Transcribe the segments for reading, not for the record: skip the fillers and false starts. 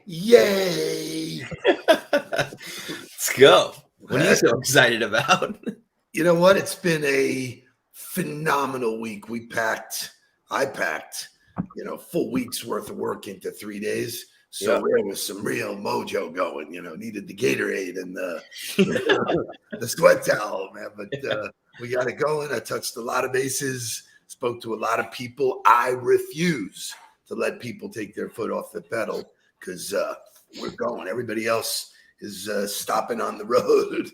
Yay. Let's go. What are you so excited about? You know what? It's been a phenomenal week. I packed, full week's worth of work into 3 days. So there was some real mojo going, needed the Gatorade and the sweat towel, man. But we got it going. I touched a lot of bases, spoke to a lot of people. I refuse to let people take their foot off the pedal because we're going. Everybody else is stopping on the road.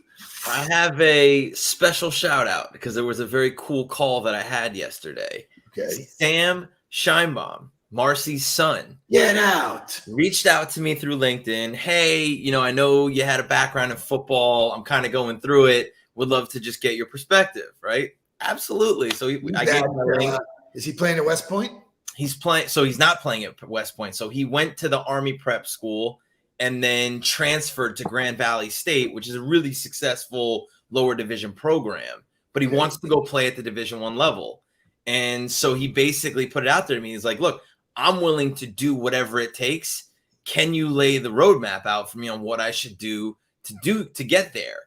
I have a special shout out because there was a very cool call that I had yesterday. Okay. Sam Scheinbaum, Marcy's son, get out, reached out to me through LinkedIn. Hey, I know you had a background in football. I'm kind of going through it. Would love to just get your perspective, right? Absolutely. So I gave him a link. Is he playing at West Point? He's playing. So he's not playing at West Point. So he went to the Army prep school and then transferred to Grand Valley State, which is a really successful lower division program. But he wants to go play at the Division I level. And so he basically put it out there to me. He's like, look, I'm willing to do whatever it takes. Can you lay the roadmap out for me on what I should do to get there?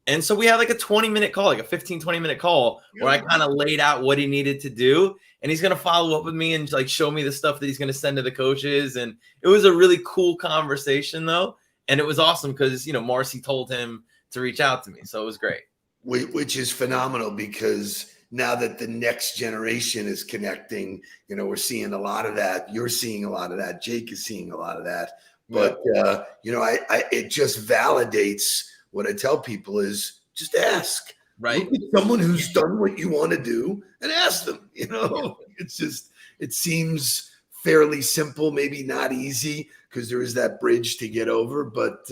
And so we had like a 20-minute call, like a 20-minute call where I kind of laid out what he needed to do. And he's going to follow up with me and like show me the stuff that he's going to send to the coaches. And it was a really cool conversation though. And it was awesome because, Marcy told him to reach out to me. So it was great. Which is phenomenal because now that the next generation is connecting, we're seeing a lot of that. You're seeing a lot of that. Jake is seeing a lot of that. But, it just validates what I tell people is just ask. Right. Look at someone who's done what you want to do and ask them, It's just, it seems fairly simple, maybe not easy because there is that bridge to get over, but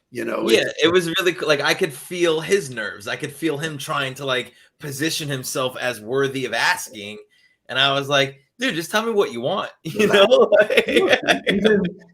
it was really like I could feel his nerves. I could feel him trying to like position himself as worthy of asking. And I was like, dude, just tell me what you want.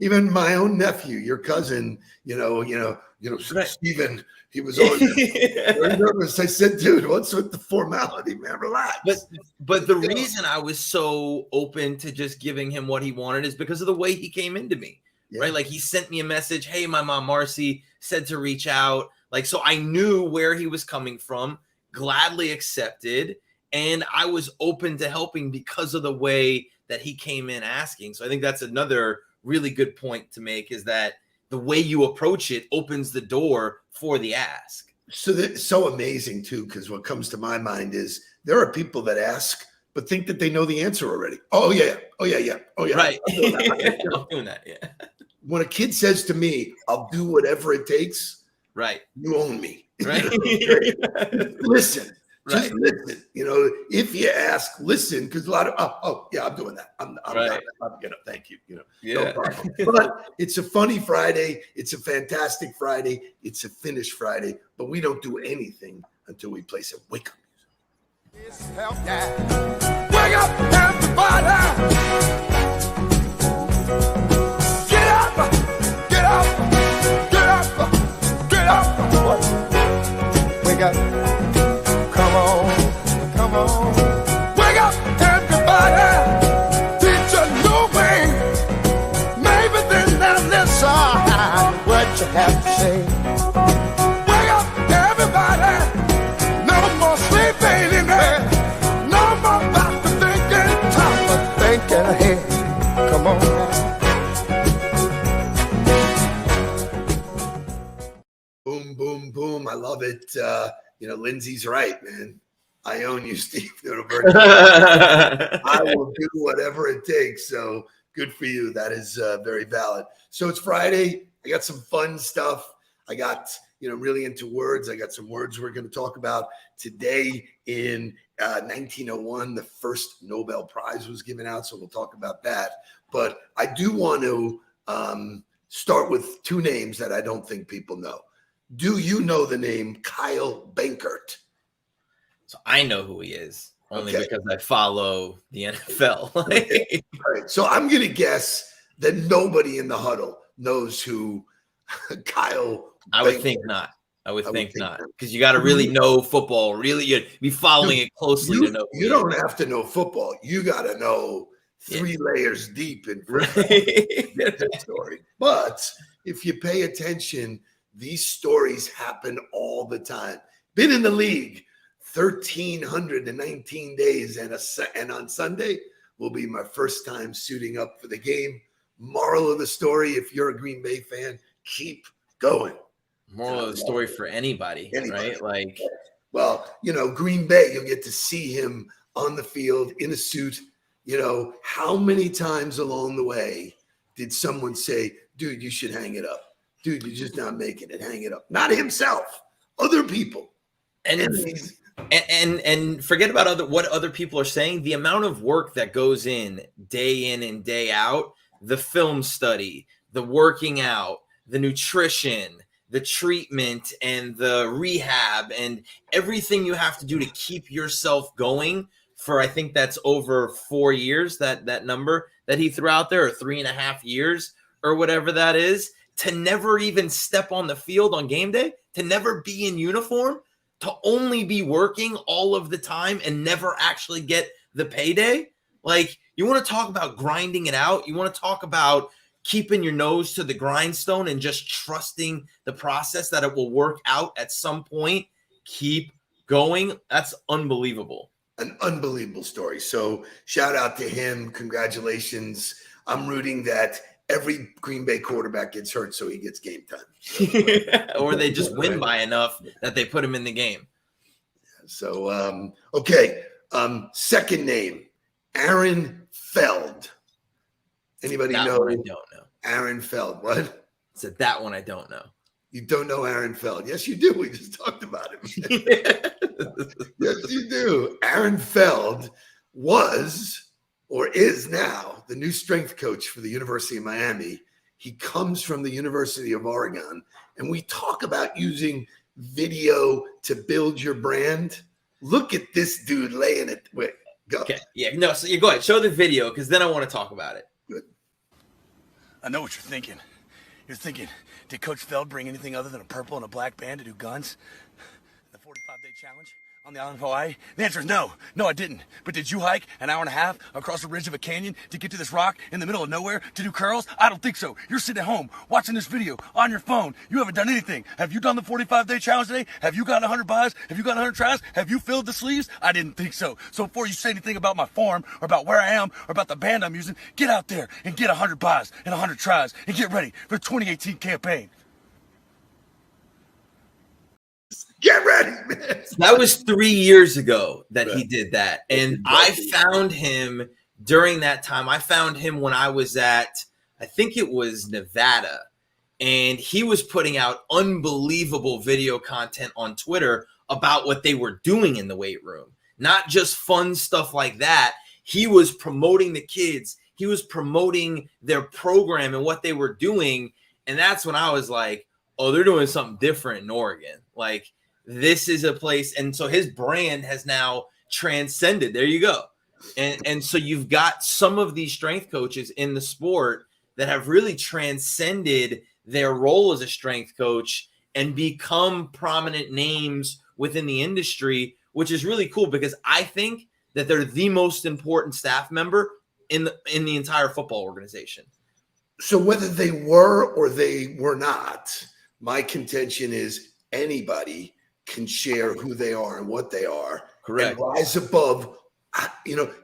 Even my own nephew, your cousin, right. Stephen, he was always very nervous. I said, dude, what's with the formality, man? Relax. But the reason I was so open to just giving him what he wanted is because of the way he came into me. Yeah. Right. Like he sent me a message. Hey, my mom, Marcy, said to reach out. Like, so I knew where he was coming from, gladly accepted. And I was open to helping because of the way that he came in asking. So I think that's another really good point to make is that the way you approach it opens the door for the ask. So that's so amazing too, because what comes to my mind is there are people that ask but think that they know the answer already. Oh yeah. Right. I'm doing that. Yeah. When a kid says to me, I'll do whatever it takes. Right. You own me. Right. Listen. Right. Just listen. If you ask, listen, because a lot of I'm doing that. I'm right. Thank you. No problem. But it's a funny Friday. It's a fantastic Friday. It's a finished Friday. But we don't do anything until we play some wake up music. Wake up, everybody! Get up! Get up! Get up! Get up! Wake up! Come on. Wake up, everybody. Teach a new way. Maybe then they'll listen what you have to say. Wake up, everybody. No more sleeping in there. No more about to thinking. Time for thinking ahead. Come on now. Boom, boom, boom. I love it. Lindsay's right, man. I own you, Steve Nudelberg. I will do whatever it takes. So good for you. That is very valid. So it's Friday. I got some fun stuff. I got, really into words. I got some words we're going to talk about today. In 1901, the first Nobel Prize was given out. So we'll talk about that. But I do want to start with two names that I don't think people know. Do you know the name Kyle Bankert? So I know who he is only because I follow the NFL. All right. So I'm going to guess that nobody in the huddle knows who Kyle I would think not. I would think not. Because you got to really know football. Really, you'd be following it closely to know. You don't have to know football. You got to know 3 layers deep in Right. that story. But if you pay attention, these stories happen all the time. Been in the league 1,319 days, and on Sunday will be my first time suiting up for the game. Moral of the story, if you're a Green Bay fan, keep going. Moral of the story for anybody, right? Like, well, Green Bay, you'll get to see him on the field in a suit. How many times along the way did someone say, dude, you should hang it up? Dude, you're just not making it. Hang it up. Not himself, other people. And forget about what other people are saying. The amount of work that goes in and day out, the film study, the working out, the nutrition, the treatment, and the rehab, and everything you have to do to keep yourself going for, I think that's over 4 years, that number that he threw out there, or 3.5 years, or whatever that is, to never even step on the field on game day, to never be in uniform, to only be working all of the time and never actually get the payday. Like, you want to talk about grinding it out? You want to talk about keeping your nose to the grindstone and just trusting the process that it will work out at some point? Keep going. That's unbelievable. An unbelievable story. So shout out to him. Congratulations. I'm rooting that every Green Bay quarterback gets hurt so he gets game time. Or they just win by enough that they put him in the game. So, okay. Second name, Aaron Feld. Anybody know? One I don't know. Aaron Feld. What? So that one I don't know. You don't know Aaron Feld? Yes, you do. We just talked about him. Yes, you do. Aaron Feld was, or is now, the new strength coach for the University of Miami. He comes from the University of Oregon, and we talk about using video to build your brand. Look at this dude laying it. Wait, go. Okay. Yeah. No. So you go ahead. Show the video, because then I want to talk about it. Good. I know what you're thinking. You're thinking, did Coach Feld bring anything other than a purple and a black band to do guns? The 45-day challenge on the island of Hawaii? The answer is no. No, I didn't. But did you hike an hour and a half across the ridge of a canyon to get to this rock in the middle of nowhere to do curls? I don't think so. You're sitting at home watching this video on your phone. You haven't done anything. Have you done the 45-day challenge today? Have you gotten 100 buys? Have you got 100 tries? Have you filled the sleeves? I didn't think so. So before you say anything about my form or about where I am or about the band I'm using, get out there and get 100 buys and 100 tries and get ready for the 2018 campaign. Get ready, man. That was 3 years ago that he did that. And I found him during that time. I found him when I was at, I think it was Nevada. And he was putting out unbelievable video content on Twitter about what they were doing in the weight room. Not just fun stuff like that. He was promoting the kids. He was promoting their program and what they were doing. And that's when I was like, oh, they're doing something different in Oregon. Like, this is a place. And so his brand has now transcended. There you go. And so you've got some of these strength coaches in the sport that have really transcended their role as a strength coach and become prominent names within the industry, which is really cool, because I think that they're the most important staff member in the entire football organization. So whether they were or they were not, my contention is anybody can share who they are and what they are. Correct. And rise above.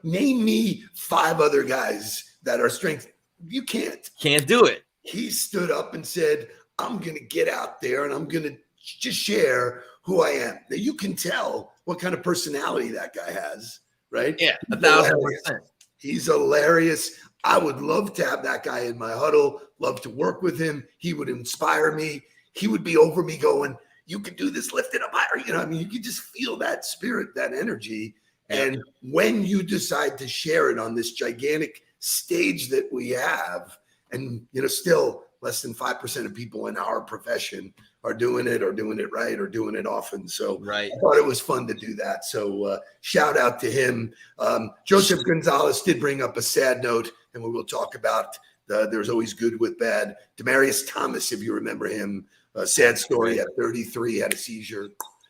Name me 5 other guys that are strength. You can't do it. He stood up and said, I'm going to get out there and I'm going to just share who I am. Now you can tell what kind of personality that guy has, right? Yeah, 1,000%. He's hilarious. I would love to have that guy in my huddle, love to work with him. He would inspire me. He would be over me going, you can do this, lift it up higher. You could just feel that spirit, that energy. Yeah. And when you decide to share it on this gigantic stage that we have, and, still less than 5% of people in our profession are doing it or doing it right or doing it often. So right. I thought it was fun to do that. So shout out to him. Joseph Gonzalez did bring up a sad note, and we will talk about there's always good with bad. Demaryius Thomas, if you remember him, a sad story at 33, had a seizure.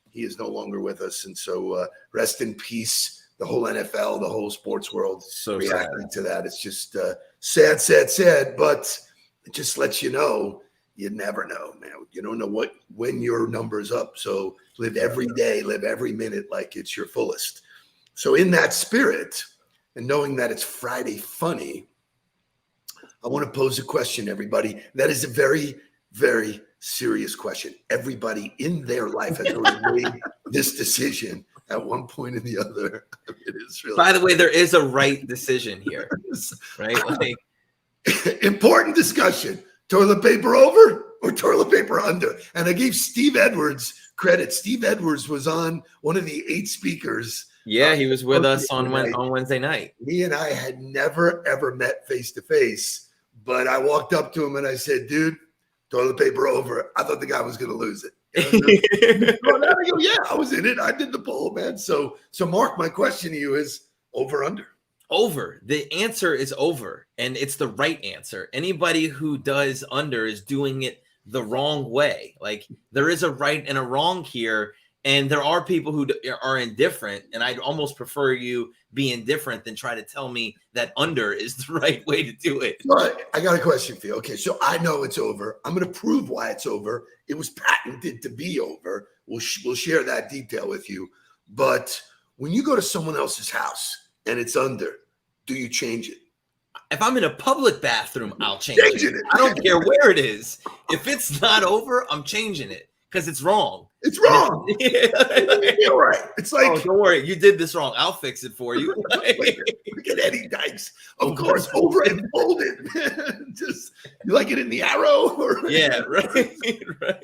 He is no longer with us. And so rest in peace. the whole NFL, the whole sports world So reacting to that. It's just sad, but it just lets you know you never know, man. You don't know when your number's up. So live every day, live every minute like it's your fullest. So in that spirit, and knowing that it's Friday funny, I want to pose a question, everybody. That is a very, very serious question. Everybody in their life has already made this decision at one point or the other. It is really. By the way, there is a right decision here, right? Like, important discussion. Toilet paper over or toilet paper under? And I gave Steve Edwards credit. Steve Edwards was on one of the 8 speakers. yeah, he was with us on Wednesday night. He and I had never, ever met face to face, but I walked up to him and I said, dude, toilet paper over. I thought the guy was going to lose it. I go, yeah, I was in it. I did the poll, man. So Mark, my question to you is over under. Over. The answer is over, and it's the right answer. Anybody who does under is doing it the wrong way. Like, there is a right and a wrong here, and there are people who are indifferent, and I'd almost prefer you be indifferent than try to tell me that under is the right way to do it. All right, I got a question for you. Okay, so I know it's over. I'm going to prove why it's over. It was patented to be over. We'll share that detail with you. But when you go to someone else's house and it's under, do you change it? If I'm in a public bathroom, I'll change it. I don't care where it is. If it's not over, I'm changing it because it's wrong. It's wrong. You're right. It's like, oh, don't worry, you did this wrong. I'll fix it for you. Look at Eddie Dykes. Of course, over and folded. Just you like it in the arrow? Or? Yeah, right.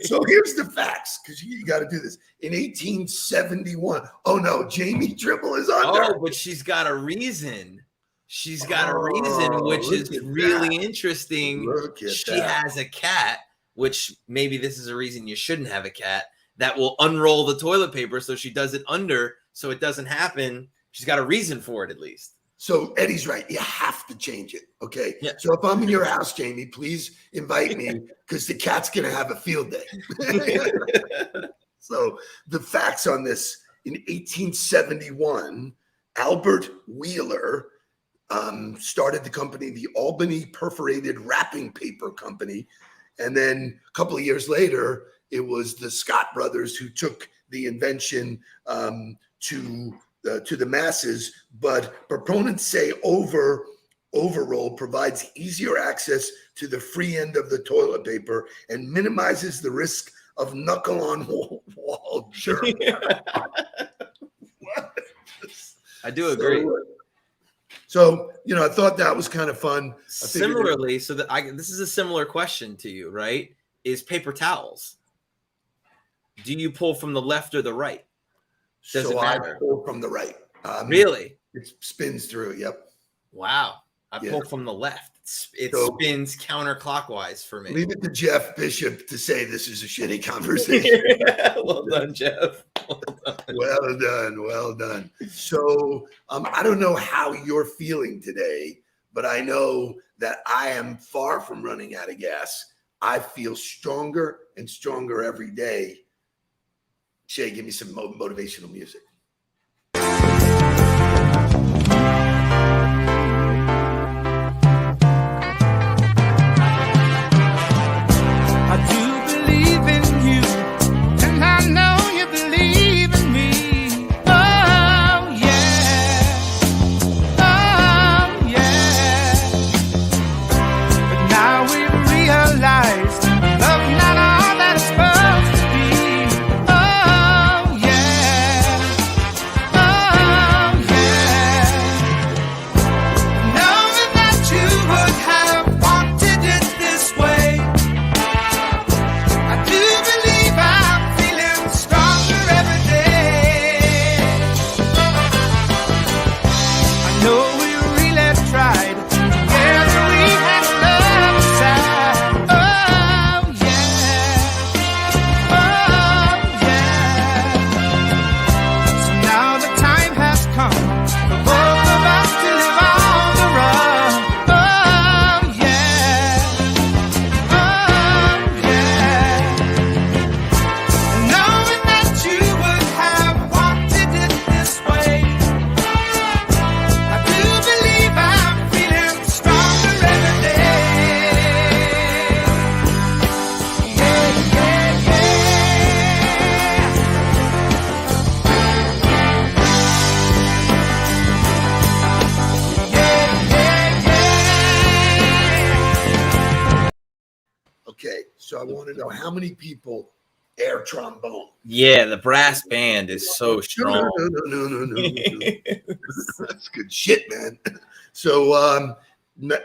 So here's the facts, because you got to do this. In 1871, oh no, Jamie Tribble is under. Oh, but she's got a reason. She's got a reason, which is really interesting. She has a cat, which maybe this is a reason you shouldn't have a cat, that will unroll the toilet paper so she does it under so it doesn't happen. She's got a reason for it, at least. So Eddie's right. You have to change it. Okay. Yeah. So if I'm in your house, Jamie, please invite me because the cat's going to have a field day. So the facts on this: in 1871, Albert Wheeler started the company, the Albany Perforated Wrapping Paper Company. And then a couple of years later, it was the Scott brothers who took the invention to the masses. But proponents say overroll provides easier access to the free end of the toilet paper and minimizes the risk of knuckle-on wall germ. I do agree. So, I thought that was kind of fun. Similarly, so that this is a similar question to you, right? Is paper towels. Do you pull from the left or the right? Does it matter? I pull from the right. Really? It spins through. Yep. Wow. I pull from the left. It spins counterclockwise for me. Leave it to Jeff Bishop to say this is a shitty conversation. Well done, Jeff. Well done. So I don't know how you're feeling today, but I know that I am far from running out of gas. I feel stronger and stronger every day. Shay, give me some motivational music. So I want to know how many people air trombone. Yeah, the brass band is so No, strong. no. That's good shit, man. So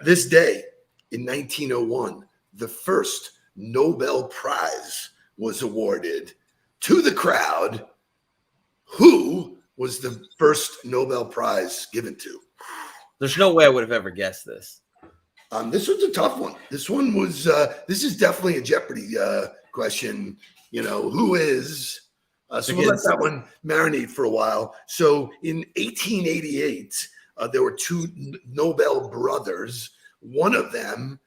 this day in 1901, the first Nobel Prize was awarded to the crowd. Who was the first Nobel Prize given to? There's no way I would have ever guessed this. This was a tough one. This one was. This is definitely a Jeopardy question. You know, who is? So we'll let that one marinate for a while. So in 1888, there were two Nobel brothers. One of them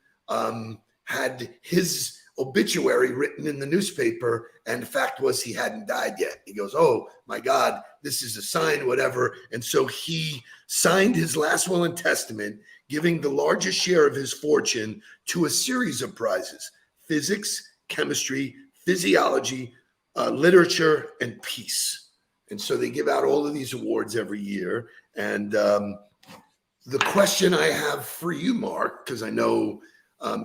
had his obituary written in the newspaper, and the fact was he hadn't died yet. He goes, "Oh my God, this is a sign, whatever." And so he signed his last will and testament, giving the largest share of his fortune to a series of prizes: physics, chemistry, physiology, literature, and peace. And so they give out all of these awards every year. And the question I have for you, Mark, because I know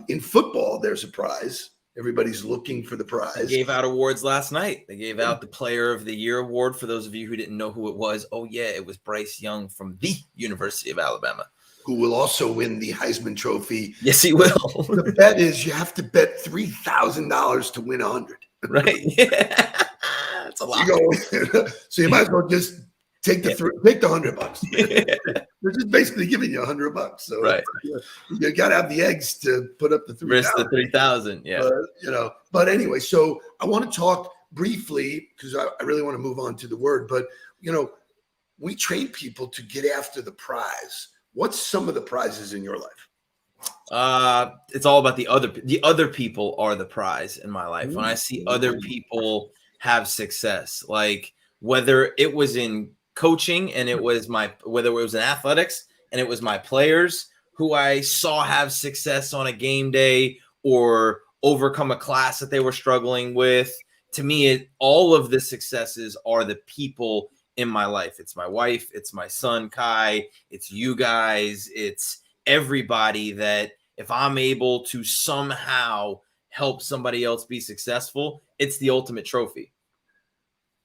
in football there's a prize. Everybody's looking for the prize. They gave out awards last night. They gave out the Player of the Year award for those of you who didn't know who it was. Oh, yeah, it was Bryce Young from the University of Alabama, who will also win the Heisman Trophy. Yes, he will. The bet is you have to bet $3,000 to win 100. Right? Yeah, that's a lot. So you might as well just take the $100. They're just basically giving you $100. So right, you got to have the eggs to put up the 3,000. Risk the 3,000. Yeah. But anyway, so I want to talk briefly because I really want to move on to the word. But we train people to get after the prize. What's some of the prizes in your life? It's all about the other people are the prize in my life. When I see other people have success, like whether it was in coaching and whether it was in athletics and it was my players who I saw have success on a game day or overcome a class that they were struggling with. To me, all of the successes are the people in my life. It's my wife, it's my son Kai, it's you guys, it's everybody that if I'm able to somehow help somebody else be successful, it's the ultimate trophy.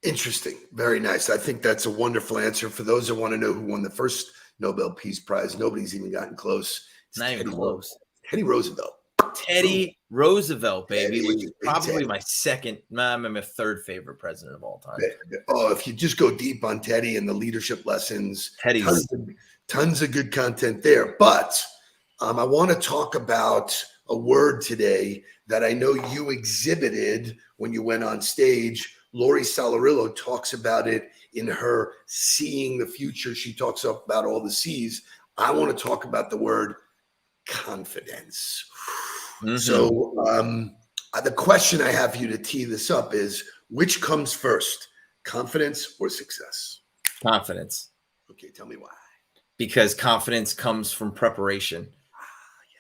Interesting. Very nice. I think that's a wonderful answer. For those that want to know who won the first Nobel Peace Prize, nobody's even gotten close. It's not even close. Teddy Roosevelt. Teddy Roosevelt, baby, Teddy, which is probably my third favorite president of all time. Oh, if you just go deep on Teddy and the leadership lessons, tons of good content there. But I want to talk about a word today that I know you exhibited when you went on stage. Lori Salarillo talks about it in her Seeing the Future. She talks about all the C's. I want to talk about the word confidence. Mm-hmm. So the question I have for you to tee this up is, which comes first, confidence or success? Confidence. Okay, tell me why. Because confidence comes from preparation. Yes.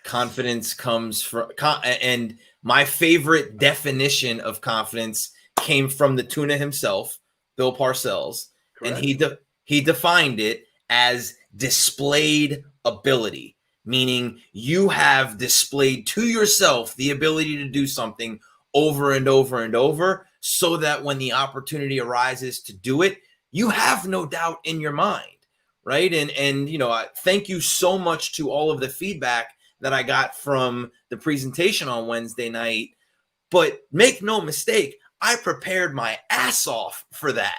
Confidence comes from, and my favorite definition of confidence came from the tuna himself, Bill Parcells. Correct. And he defined it as displayed ability, meaning you have displayed to yourself the ability to do something over and over and over so that when the opportunity arises to do it, you have no doubt in your mind, right? And thank you so much to all of the feedback that I got from the presentation on Wednesday night, but make no mistake, I prepared my ass off for that.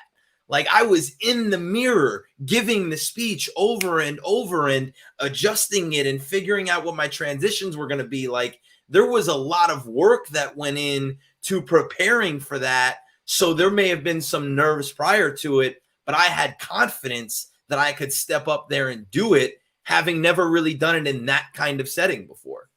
Like I was in the mirror giving the speech over and over and adjusting it and figuring out what my transitions were going to be. Like there was a lot of work that went in to preparing for that. So there may have been some nerves prior to it, but I had confidence that I could step up there and do it, having never really done it in that kind of setting before.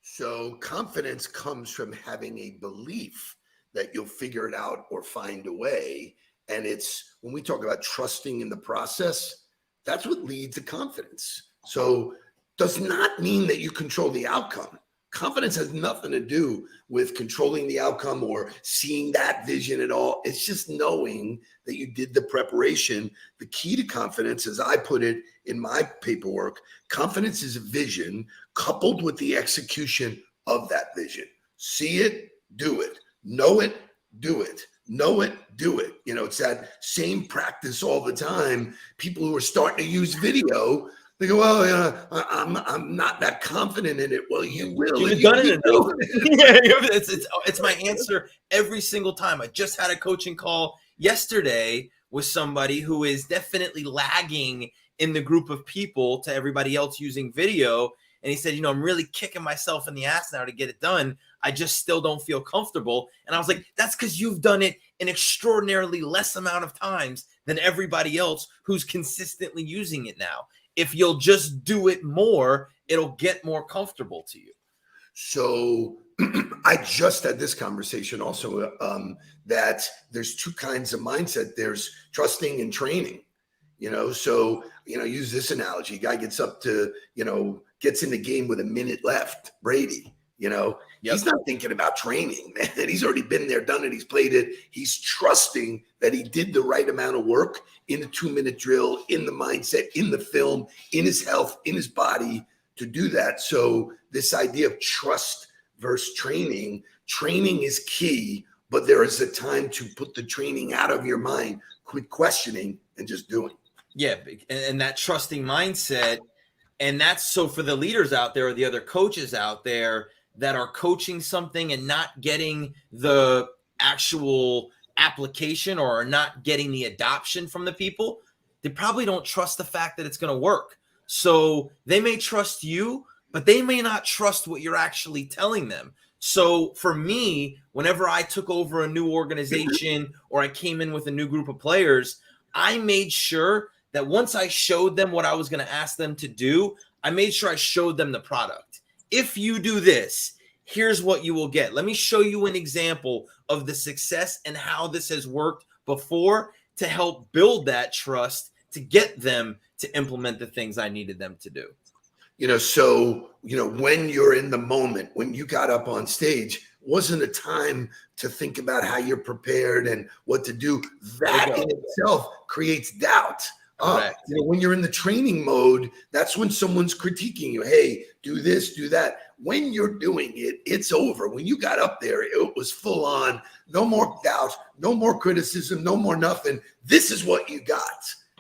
So confidence comes from having a belief that you'll figure it out or find a way. And it's when we talk about trusting in the process, that's what leads to confidence. So does not mean that you control the outcome. Confidence has nothing to do with controlling the outcome or seeing that vision at all. It's just knowing that you did the preparation. The key to confidence, as I put it in my paperwork, confidence is a vision coupled with the execution of that vision. See it, do it. Know it, do it. Know it, do it. You know, it's that same practice all the time. People who are starting to use video, they go, well, I'm not that confident in it. Well, you will. You've done it enough. Yeah, it's my answer every single time. I just had a coaching call yesterday with somebody who is definitely lagging in the group of people to everybody else using video. And he said, I'm really kicking myself in the ass now to get it done. I just still don't feel comfortable. And I was like, that's because you've done it an extraordinarily less amount of times than everybody else who's consistently using it now. If you'll just do it more, it'll get more comfortable to you. So I just had this conversation also, that there's two kinds of mindset. There's trusting and training, so, use this analogy. Guy gets up to, gets in the game with a minute left, Brady, Yep. He's not thinking about training, man. He's already been there, done it. He's played it. He's trusting that he did the right amount of work in the 2-minute drill, in the mindset, in the film, in his health, in his body to do that. So this idea of trust versus training is key, but there is a time to put the training out of your mind, quit questioning and just doing. Yeah. And that trusting mindset. And that's so for the leaders out there or the other coaches out there that are coaching something and not getting the actual application or are not getting the adoption from the people, they probably don't trust the fact that it's going to work. So they may trust you, but they may not trust what you're actually telling them. So for me, whenever I took over a new organization or I came in with a new group of players, I made sure that once I showed them what I was going to ask them to do, I made sure I showed them the product. If you do this, here's what you will get. Let me show you an example of the success and how this has worked before to help build that trust to get them to implement the things I needed them to do. So, when you're in the moment, when you got up on stage, wasn't a time to think about how you're prepared and what to do. That in itself creates doubt. When you're in the training mode, that's when someone's critiquing you. Hey, do this, do that. When you're doing it, it's over. When you got up there, it was full on. No more doubt, no more criticism, no more nothing. This is what you got.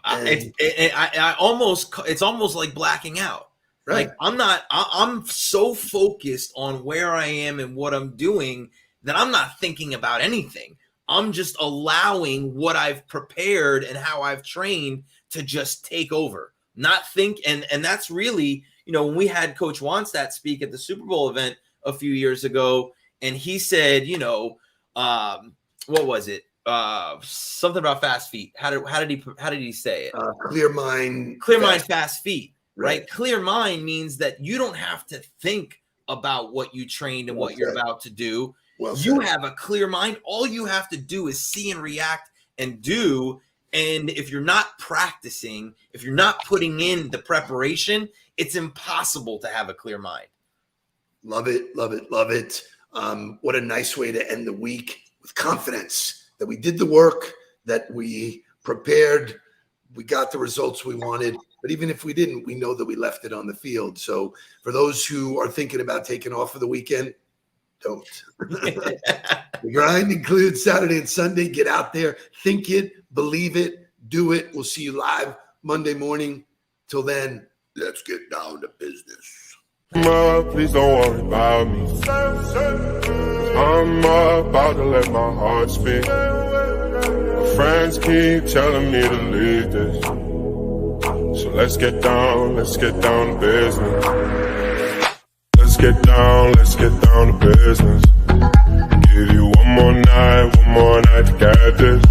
It's almost like blacking out. Right. Like I'm so focused on where I am and what I'm doing that I'm not thinking about anything. I'm just allowing what I've prepared and how I've trained to just take over, not think. And that's really, when we had Coach Wannstedt speak at the Super Bowl event a few years ago, and he said, what was it? Something about fast feet. How did he say it? Clear mind, fast feet. Right. Clear mind means that you don't have to think about what you trained and what you're about to do. You have a clear mind. All you have to do is see and react and do. And if you're not practicing, if you're not putting in the preparation, it's impossible to have a clear mind. Love it. Love it. Love it. What a nice way to end the week with confidence that we did the work, that we prepared, we got the results we wanted. But even if we didn't, we know that we left it on the field. So for those who are thinking about taking off for the weekend, don't. The grind includes Saturday and Sunday. Get out there, think it, believe it, do it. We'll see you live Monday morning. Till then, let's get down to business. Please don't worry about me. I'm about to let my heart speak. My friends keep telling me to leave this. So let's get down to business. Let's get down to business. Give you one more night to get this.